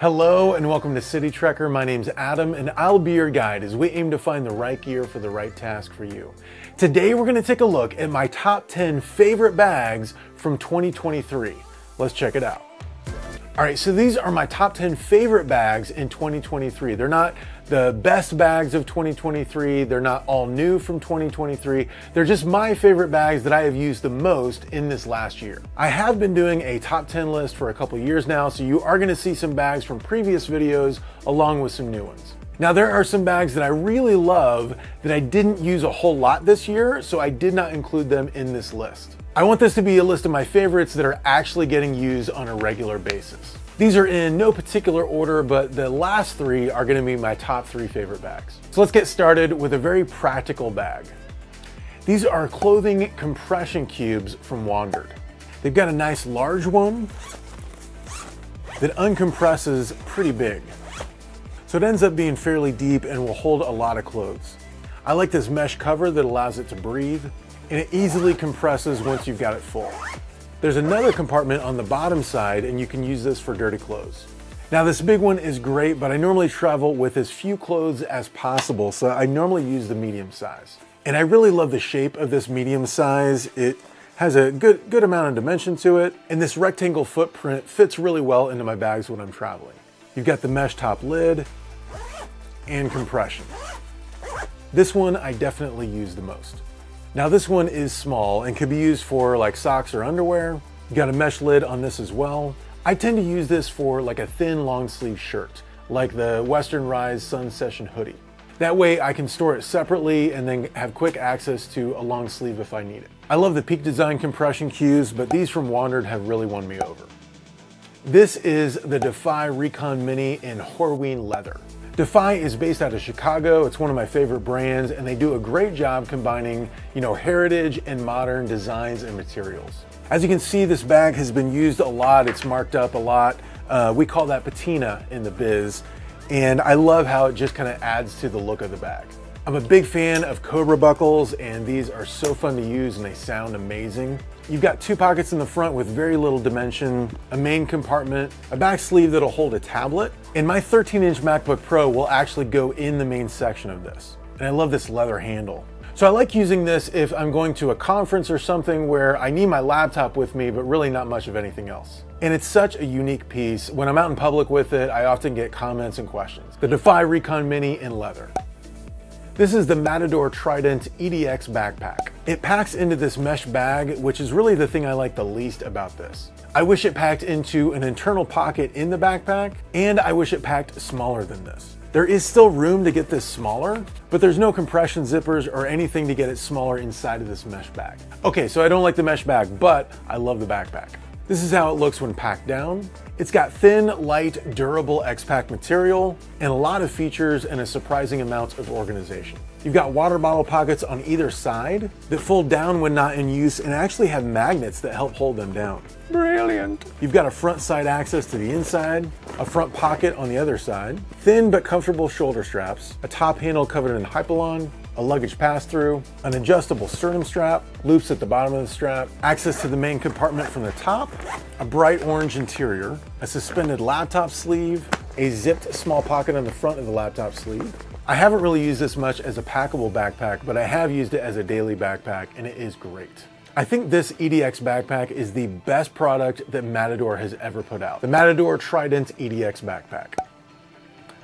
Hello and welcome to City Trekker. My name's Adam and I'll be your guide as we aim to find the right gear for the right task for you. Today we're going to take a look at my top 10 favorite bags from 2023. Let's check it out. Alright, so these are my top 10 favorite bags in 2023. They're not the best bags of 2023. They're not all new from 2023. They're just my favorite bags that I have used the most in this last year. I have been doing a top 10 list for a couple years now, so you are going to see some bags from previous videos along with some new ones. Now there are some bags that I really love that I didn't use a whole lot this year, so I did not include them in this list. I want this to be a list of my favorites that are actually getting used on a regular basis. These are in no particular order, but the last three are going to be my top 3 favorite bags. So let's get started with a very practical bag. These are clothing compression cubes from Wandrd. They've got a nice large one that uncompresses pretty big. So it ends up being fairly deep and will hold a lot of clothes. I like this mesh cover that allows it to breathe, and it easily compresses once you've got it full. There's another compartment on the bottom side and you can use this for dirty clothes. Now this big one is great, but I normally travel with as few clothes as possible, so I normally use the medium size. And I really love the shape of this medium size. It has a good amount of dimension to it, and this rectangle footprint fits really well into my bags when I'm traveling. You've got the mesh top lid and compression. This one I definitely use the most. Now this one is small and could be used for like socks or underwear. You got a mesh lid on this as well. I tend to use this for like a thin long sleeve shirt, like the Western Rise Sun Session hoodie. That way I can store it separately and then have quick access to a long sleeve if I need it. I love the Peak Design compression cubes, but these from Wandrd have really won me over. This is the DEFY RECON Mini in Horween leather. DEFY is based out of Chicago. It's one of my favorite brands, and they do a great job combining, heritage and modern designs and materials. As you can see, this bag has been used a lot. It's marked up a lot. We call that patina in the biz, and I love how it just kind of adds to the look of the bag. I'm a big fan of COBRA buckles, and these are so fun to use and they sound amazing. You've got 2 pockets in the front with very little dimension, a main compartment, a back sleeve that'll hold a tablet, and my 13-inch MacBook Pro will actually go in the main section of this. And I love this leather handle. So I like using this if I'm going to a conference or something where I need my laptop with me, but really not much of anything else. And it's such a unique piece. When I'm out in public with it, I often get comments and questions. The DEFY RECON Mini in leather. This is the Matador TRIDENT EDX backpack. It packs into this mesh bag, which is really the thing I like the least about this. I wish it packed into an internal pocket in the backpack, and I wish it packed smaller than this. There is still room to get this smaller, but there's no compression zippers or anything to get it smaller inside of this mesh bag. Okay, so I don't like the mesh bag, but I love the backpack. This is how it looks when packed down. It's got thin, light, durable X-Pack material and a lot of features and a surprising amount of organization. You've got water bottle pockets on either side that fold down when not in use and actually have magnets that help hold them down. Brilliant! You've got a front side access to the inside, a front pocket on the other side, thin but comfortable shoulder straps, a top handle covered in Hypalon, a luggage pass-through, an adjustable sternum strap, loops at the bottom of the strap, access to the main compartment from the top, a bright orange interior, a suspended laptop sleeve, a zipped small pocket on the front of the laptop sleeve. I haven't really used this much as a packable backpack, but I have used it as a daily backpack, and it is great. I think this EDX backpack is the best product that Matador has ever put out. The Matador TRIDENT EDX backpack.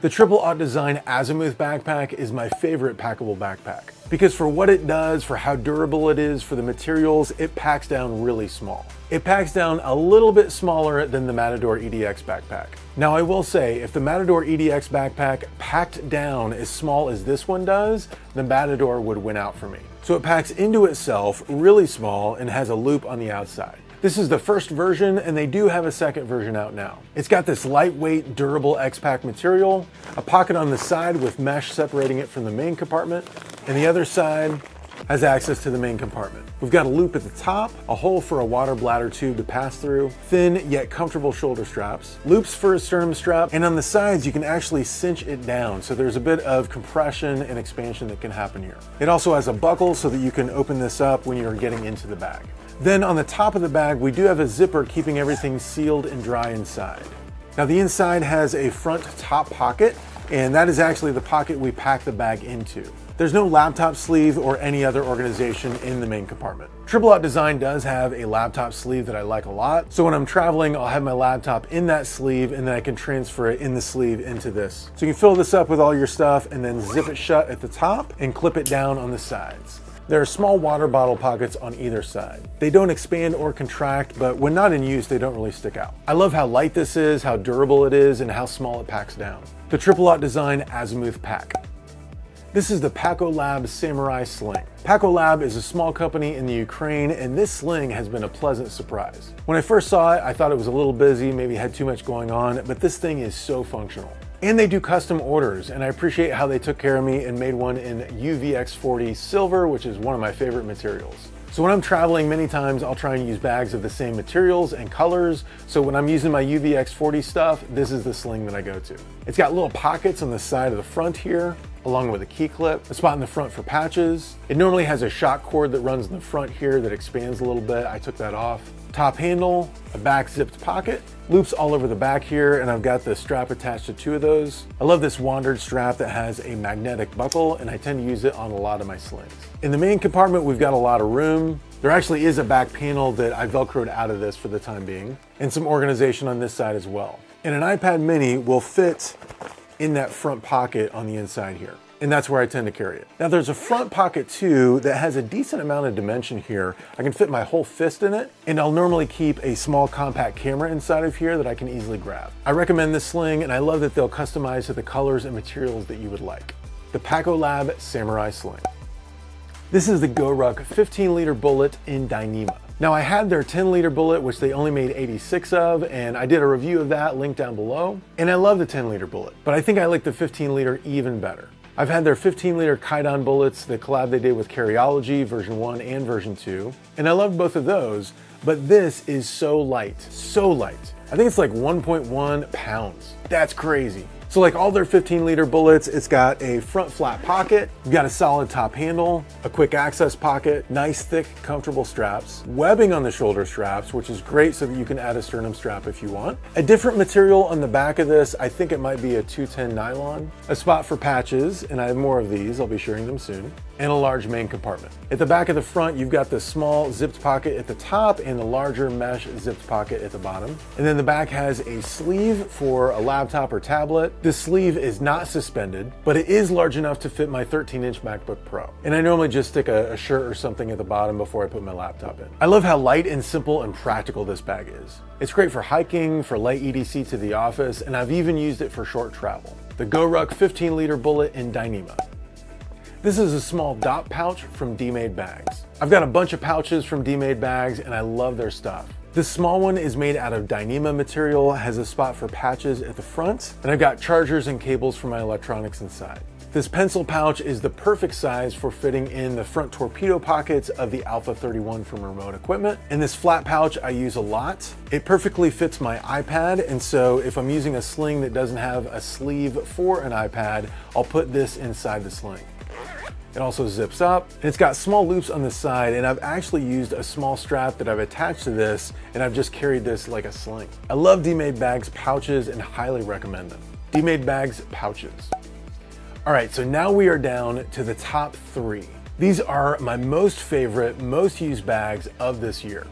The Triple Aught Design AZIMUTH backpack is my favorite packable backpack because for what it does, for how durable it is, for the materials, it packs down really small. It packs down a little bit smaller than the Matador EDX backpack. Now I will say, if the Matador EDX backpack packed down as small as this one does, the Matador would win out for me. So it packs into itself really small and has a loop on the outside. This is the first version, and they do have a second version out now. It's got this lightweight, durable X-Pack material, a pocket on the side with mesh separating it from the main compartment, and the other side has access to the main compartment. We've got a loop at the top, a hole for a water bladder tube to pass through, thin yet comfortable shoulder straps, loops for a sternum strap, and on the sides you can actually cinch it down, so there's a bit of compression and expansion that can happen here. It also has a buckle so that you can open this up when you're getting into the bag. Then on the top of the bag, we do have a zipper keeping everything sealed and dry inside. Now the inside has a front top pocket, and that is actually the pocket we pack the bag into. There's no laptop sleeve or any other organization in the main compartment. Triple Aught Design does have a laptop sleeve that I like a lot. So when I'm traveling, I'll have my laptop in that sleeve and then I can transfer it in the sleeve into this. So you can fill this up with all your stuff and then zip it shut at the top and clip it down on the sides. There are small water bottle pockets on either side. They don't expand or contract, but when not in use, they don't really stick out. I love how light this is, how durable it is, and how small it packs down. The Triple Aught Design AZIMUTH pack. This is the Packolab Samurai Sling. Packolab is a small company in the Ukraine, and this sling has been a pleasant surprise. When I first saw it, I thought it was a little busy, maybe had too much going on, but this thing is so functional. And they do custom orders, and I appreciate how they took care of me and made one in UVX40 silver, which is one of my favorite materials. So when I'm traveling, many times I'll try and use bags of the same materials and colors. So when I'm using my UVX40 stuff, this is the sling that I go to. It's got little pockets on the side of the front here, along with a key clip, a spot in the front for patches. It normally has a shock cord that runs in the front here that expands a little bit. I took that off. Top handle, a back zipped pocket, loops all over the back here, and I've got the strap attached to 2 of those. I love this Wandrd strap that has a magnetic buckle, and I tend to use it on a lot of my slings. In the main compartment, we've got a lot of room. There actually is a back panel that I Velcroed out of this for the time being, and some organization on this side as well. And an iPad mini will fit in that front pocket on the inside here. And that's where I tend to carry it. Now there's a front pocket too that has a decent amount of dimension here. I can fit my whole fist in it, and I'll normally keep a small compact camera inside of here that I can easily grab. I recommend this sling, and I love that they'll customize to the colors and materials that you would like. The Packolab Samurai Sling. This is the GORUCK 15-liter bullet in Dyneema. Now I had their 10-liter bullet, which they only made 86 of, and I did a review of that, link down below. And I love the 10-liter bullet, but I think I like the 15-liter even better. I've had their 15-liter Kaidan bullets, the collab they did with CARRYOLOGY, version 1 and version 2, and I loved both of those, but this is so light, so light. I think it's like 1.1 pounds. That's crazy. So like all their 15-liter bullets, it's got a front flat pocket, you've got a solid top handle, a quick access pocket, nice thick comfortable straps, webbing on the shoulder straps, which is great so that you can add a sternum strap if you want. A different material on the back of this, I think it might be a 210 nylon, a spot for patches, and I have more of these, I'll be sharing them soon, and a large main compartment. At the back of the front, you've got the small zipped pocket at the top and the larger mesh zipped pocket at the bottom. And then the back has a sleeve for a laptop or tablet. This sleeve is not suspended, but it is large enough to fit my 13-inch MacBook Pro. And I normally just stick a shirt or something at the bottom before I put my laptop in. I love how light and simple and practical this bag is. It's great for hiking, for light EDC to the office, and I've even used it for short travel. The GORUCK 15-liter bullet in Dyneema. This is a small DOPP pouch from DMADEBAGS. I've got a bunch of pouches from DMADEBAGS and I love their stuff. This small one is made out of Dyneema material, has a spot for patches at the front, and I've got chargers and cables for my electronics inside. This pencil pouch is the perfect size for fitting in the front torpedo pockets of the Alpha 31 from remote equipment. And this flat pouch I use a lot. It perfectly fits my iPad, and so if I'm using a sling that doesn't have a sleeve for an iPad, I'll put this inside the sling. It also zips up, and it's got small loops on the side, and I've actually used a small strap that I've attached to this, and I've just carried this like a sling. I love DMADEBAGS pouches and highly recommend them. DMADEBAGS pouches. All right, so now we are down to the top 3. These are my most favorite, most used bags of this year.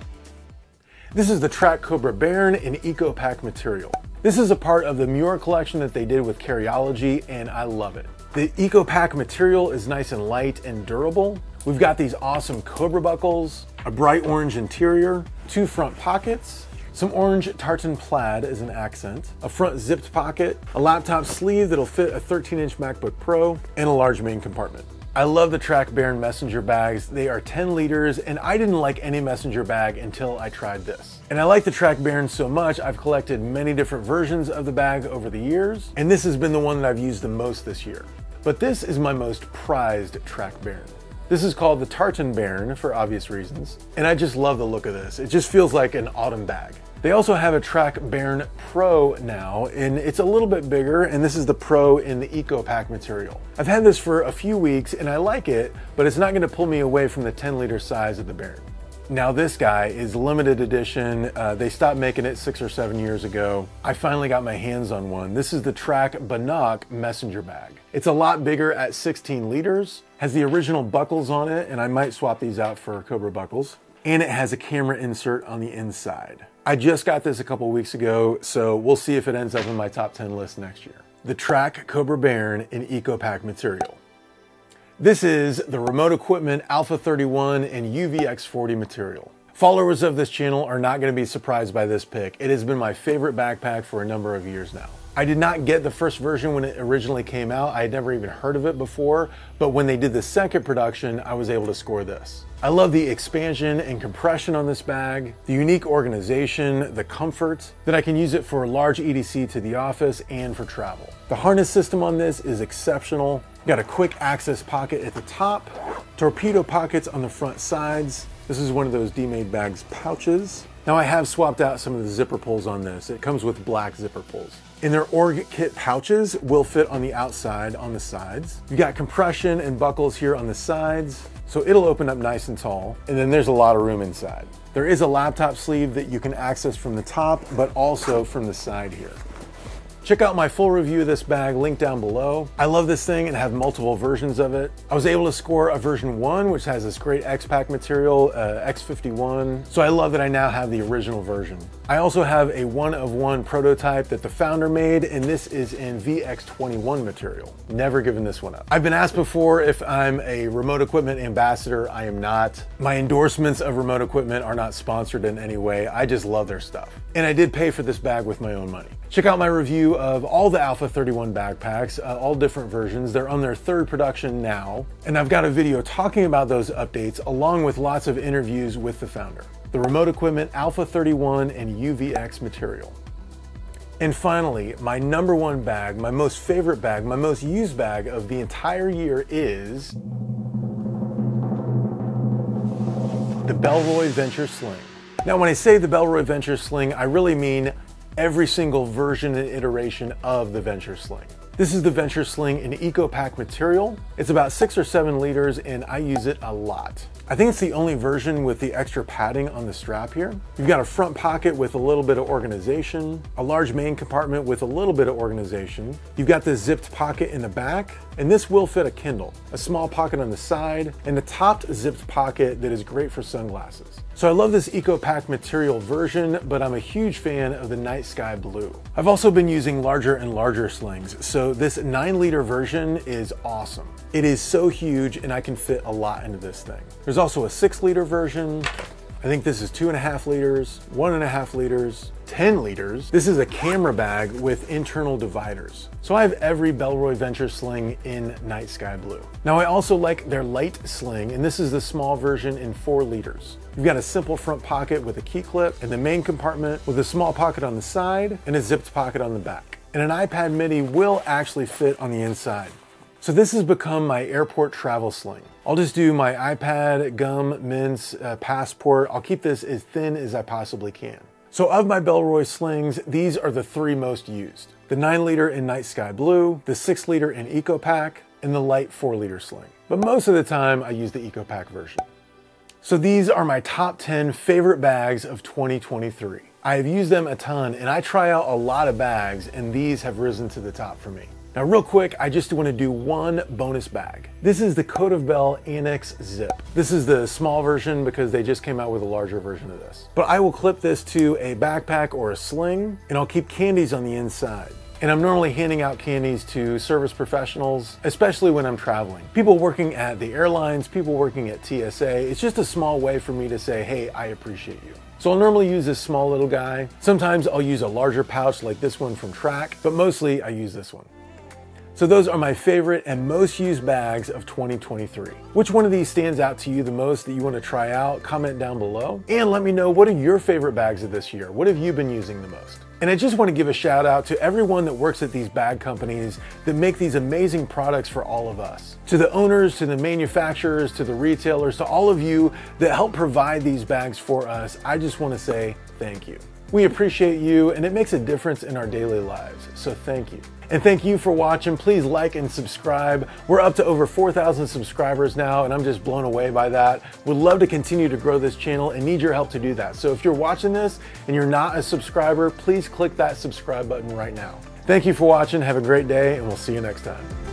This is the Trakke COBRA BAIRN in ECOPAK material. This is a part of the MUIR collection that they did with CARRYOLOGY, and I love it. The ECOPAK material is nice and light and durable. We've got these awesome COBRA buckles, a bright orange interior, 2 front pockets, some orange tartan plaid as an accent, a front zipped pocket, a laptop sleeve that'll fit a 13-inch MacBook Pro, and a large main compartment. I love the Trakke BAIRN messenger bags. They are 10 liters, and I didn't like any messenger bag until I tried this. And I like the Trakke BAIRN so much, I've collected many different versions of the bag over the years, and this has been the one that I've used the most this year. But this is my most prized Trakke BAIRN. This is called the Tartan BAIRN for obvious reasons, and I just love the look of this. It just feels like an autumn bag. They also have a Trakke BAIRN Pro now, and it's a little bit bigger, and this is the Pro in the ECOPAK material. I've had this for a few weeks, and I like it, but it's not gonna pull me away from the 10-liter size of the BAIRN. Now this guy is limited edition. They stopped making it 6 or 7 years ago. I finally got my hands on one. This is the Trakke messenger bag. It's a lot bigger at 16 liters, has the original buckles on it, and I might swap these out for COBRA buckles. And it has a camera insert on the inside. I just got this a couple weeks ago, so we'll see if it ends up in my top 10 list next year. The Trakke COBRA BAIRN in ECOPAK material. This is the remote equipment Alpha 31 and UVX40 material. Followers of this channel are not going to be surprised by this pick. It has been my favorite backpack for a number of years now. I did not get the first version when it originally came out. I had never even heard of it before, but when they did the second production, I was able to score this. I love the expansion and compression on this bag, the unique organization, the comfort, that I can use it for large EDC to the office and for travel. The harness system on this is exceptional. Got a quick access pocket at the top, torpedo pockets on the front sides. This is one of those DMADEBAGS pouches. Now I have swapped out some of the zipper pulls on this. It comes with black zipper pulls. And their org kit pouches will fit on the outside, on the sides. You've got compression and buckles here on the sides, so it'll open up nice and tall. And then there's a lot of room inside. There is a laptop sleeve that you can access from the top, but also from the side here. Check out my full review of this bag, link down below. I love this thing and have multiple versions of it. I was able to score a version 1, which has this great X-Pack material, X51. So I love that I now have the original version. I also have a 1-of-1 prototype that the founder made, and this is in VX21 material. Never given this one up. I've been asked before if I'm a remote equipment ambassador. I am not. My endorsements of remote equipment are not sponsored in any way. I just love their stuff. And I did pay for this bag with my own money. Check out my review of all the Alpha 31 backpacks, all different versions. They're on their 3rd production now. And I've got a video talking about those updates along with lots of interviews with the founder. The remote equipment Alpha 31 and UVX material. And finally, my #1 bag, my most favorite bag, my most used bag of the entire year is the Bellroy Venture Sling. Now, when I say the Bellroy Venture Sling, I really mean every single version and iteration of the Venture Sling. This is the Venture Sling in ECOPAK material. It's about 6 or 7 liters and I use it a lot. I think it's the only version with the extra padding on the strap here. You've got a front pocket with a little bit of organization, a large main compartment with a little bit of organization. You've got this zipped pocket in the back, and this will fit a Kindle, a small pocket on the side, and a topped zipped pocket that is great for sunglasses. So I love this ECOPAK material version, but I'm a huge fan of the night sky blue. I've also been using larger and larger slings, so this 9-liter version is awesome. It is so huge and I can fit a lot into this thing. There's also a 6-liter version. I think this is 2.5 liters, 1.5 liters, 10 liters. This is a camera bag with internal dividers. So I have every Bellroy Venture Sling in night sky blue. Now I also like their light sling, and this is the small version in 4 liters. You've got a simple front pocket with a key clip and the main compartment with a small pocket on the side and a zipped pocket on the back. And an iPad mini will actually fit on the inside. So this has become my airport travel sling. I'll just do my iPad, gum, mints, passport. I'll keep this as thin as I possibly can. So of my Bellroy slings, these are the 3 most used. The 9-liter in night sky blue, the 6-liter in ECOPAK, and the light 4-liter sling. But most of the time I use the ECOPAK version. So these are my top 10 favorite bags of 2023. I have used them a ton and I try out a lot of bags, and these have risen to the top for me. Now real quick, I just want to do one bonus bag. This is the Coat of Bell ANNEX Zip. This is the small version because they just came out with a larger version of this. But I will clip this to a backpack or a sling, and I'll keep candies on the inside. And I'm normally handing out candies to service professionals, especially when I'm traveling. People working at the airlines, people working at TSA. It's just a small way for me to say, hey, I appreciate you. So I'll normally use this small little guy. Sometimes I'll use a larger pouch like this one from Trakke, but mostly I use this one. So those are my favorite and most used bags of 2023. Which one of these stands out to you the most that you want to try out? Comment down below. And let me know, what are your favorite bags of this year? What have you been using the most? And I just want to give a shout out to everyone that works at these bag companies that make these amazing products for all of us. To the owners, to the manufacturers, to the retailers, to all of you that help provide these bags for us, I just want to say thank you. We appreciate you, and it makes a difference in our daily lives, so thank you. And thank you for watching. Please like and subscribe. We're up to over 4,000 subscribers now, and I'm just blown away by that. Would love to continue to grow this channel and need your help to do that. So if you're watching this and you're not a subscriber, please click that subscribe button right now. Thank you for watching. Have a great day, and we'll see you next time.